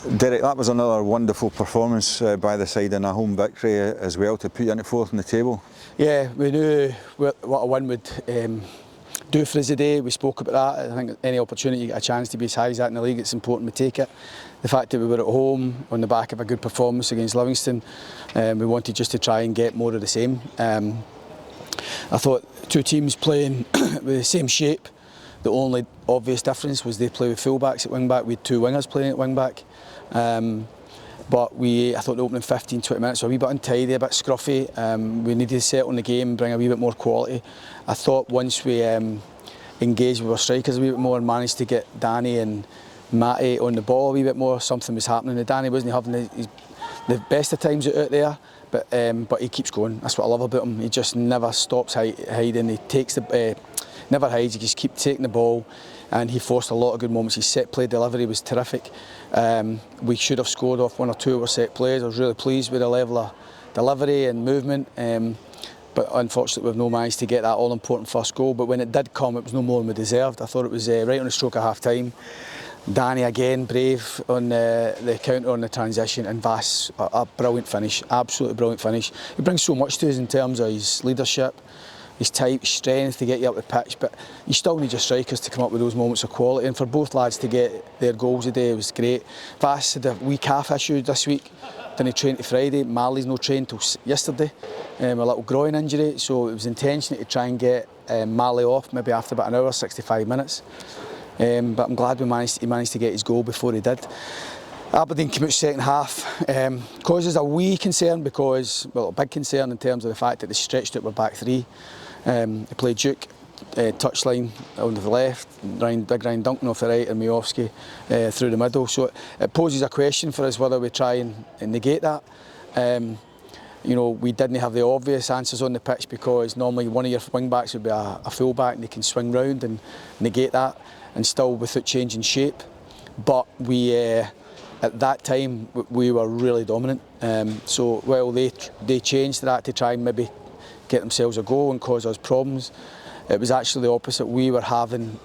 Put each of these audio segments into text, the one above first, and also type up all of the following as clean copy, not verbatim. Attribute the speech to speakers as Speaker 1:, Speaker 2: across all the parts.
Speaker 1: Derek, that was another wonderful performance by the side in a home victory as well to put you into fourth on the table.
Speaker 2: Yeah, we knew what a win would do for us today. We spoke about that. I think any opportunity you get a chance to be as high as that in the league, it's important we take it. The fact that we were at home on the back of a good performance against Livingston, we wanted just to try and get more of the same. I thought two teams playing with the same shape. The only obvious difference was they play with full-backs at wing-back. We had two wingers playing at wing-back. But I thought the opening 15-20 minutes were a wee bit untidy, a bit scruffy. We needed to settle in the game, bring a wee bit more quality. I thought once we engaged with our strikers a wee bit more and managed to get Danny and Matty on the ball a wee bit more, something was happening. Danny wasn't having the best of times out there, but he keeps going. That's what I love about him. He just never stops hiding. He takes never hides, he just keeps taking the ball, and he forced a lot of good moments. His set play delivery was terrific. We should have scored off one or two of our set plays. I was really pleased with the level of delivery and movement, but unfortunately we've no managed to get that all-important first goal. But when it did come, it was no more than we deserved. I thought it was right on the stroke of half-time. Danny again brave on the counter on the transition, and Vass a brilliant finish, absolutely brilliant finish. He brings so much to us in terms of his leadership, his type, his strength to get you up the pitch, but you still need your strikers to come up with those moments of quality, and for both lads to get their goals today was great. Vass had a wee calf issue this week, didn't train till Friday. Marley's no trained till yesterday, a little groin injury, so it was intentional to try and get Marley off maybe after about an hour, 65 minutes. But I'm glad he managed to get his goal before he did. Aberdeen came out second half, causes a wee concern because, well, a big concern in terms of the fact that they stretched out our back three. They played Duke, touchline on the left, Big Ryan Duncan off the right, and Miofsky through the middle. So it poses a question for us whether we try and negate that. You know, we didn't have the obvious answers on the pitch because normally one of your wing backs would be a full back and they can swing round and negate that and still without changing shape. But we, at that time, we were really dominant. So while they changed that to try and maybe get themselves a goal and cause us problems, it was actually the opposite. We were having,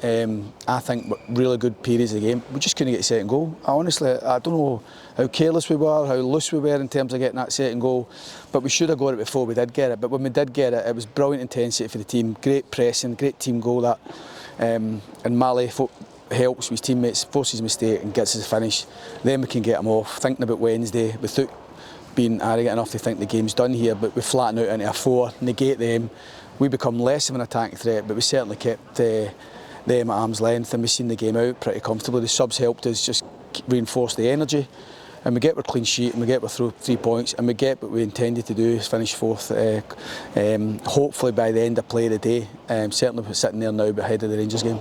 Speaker 2: I think, really good periods of the game. We just couldn't get a second goal. Honestly, I don't know how careless we were, how loose we were in terms of getting that second goal, but we should have got it before we did get it. But when we did get it, it was brilliant intensity for the team, great pressing, great team goal that, and Mali helps with his teammates, forces a mistake and gets us a finish. Then we can get them off, thinking about Wednesday, without being arrogant enough to think the game's done here, but we flatten out into a 4, negate them. We become less of an attacking threat, but we certainly kept them at arm's length, and we've seen the game out pretty comfortably. The subs helped us just reinforce the energy, and we get our clean sheet, and we get our 3 points, and we get what we intended to do, is finish fourth. Hopefully by the end of play of the day, certainly we're sitting there now ahead of the Rangers game.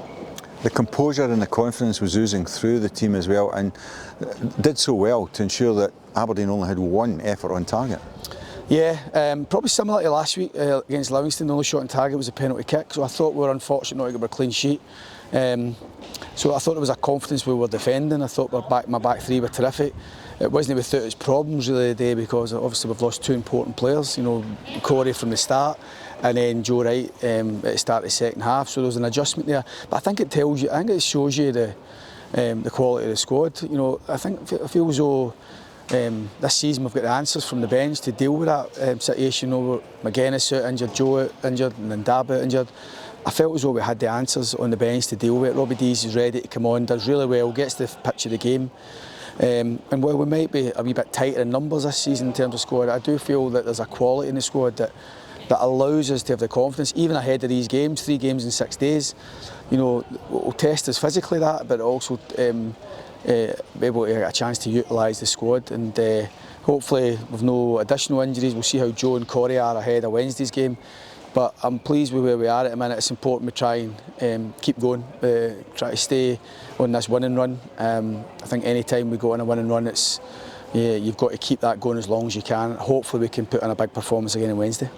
Speaker 1: The composure and the confidence was oozing through the team as well, and did so well to ensure that Aberdeen only had one effort on target.
Speaker 2: Yeah, probably similar to last week against Livingston. The only shot on target was a penalty kick, so I thought we were unfortunate not to get a clean sheet. So I thought there was a confidence we were defending. I thought my back three were terrific. It wasn't without its problems really today because obviously we've lost two important players. You know, Corey from the start, and then Joe Wright at the start of the second half. So there was an adjustment there. But I think it tells you, I think it shows you the quality of the squad. You know, I feel as though this season we've got the answers from the bench to deal with that situation. You know, McInnes out injured, Joe out injured, and then Dab out injured. I felt as though we had the answers on the bench to deal with it. Robbie Dees is ready to come on, does really well, gets the pitch of the game. And while we might be a wee bit tighter in numbers this season in terms of squad, I do feel that there's a quality in the squad that allows us to have the confidence, even ahead of these games, 3 games in 6 days. You know, will test us physically that, but also be able to get a chance to utilise the squad. And hopefully with no additional injuries, we'll see how Joe and Corey are ahead of Wednesday's game. But I'm pleased with where we are at the minute. It's important we try and keep going, try to stay on this winning run. I think any time we go on a winning run, you've got to keep that going as long as you can. Hopefully we can put in a big performance again on Wednesday.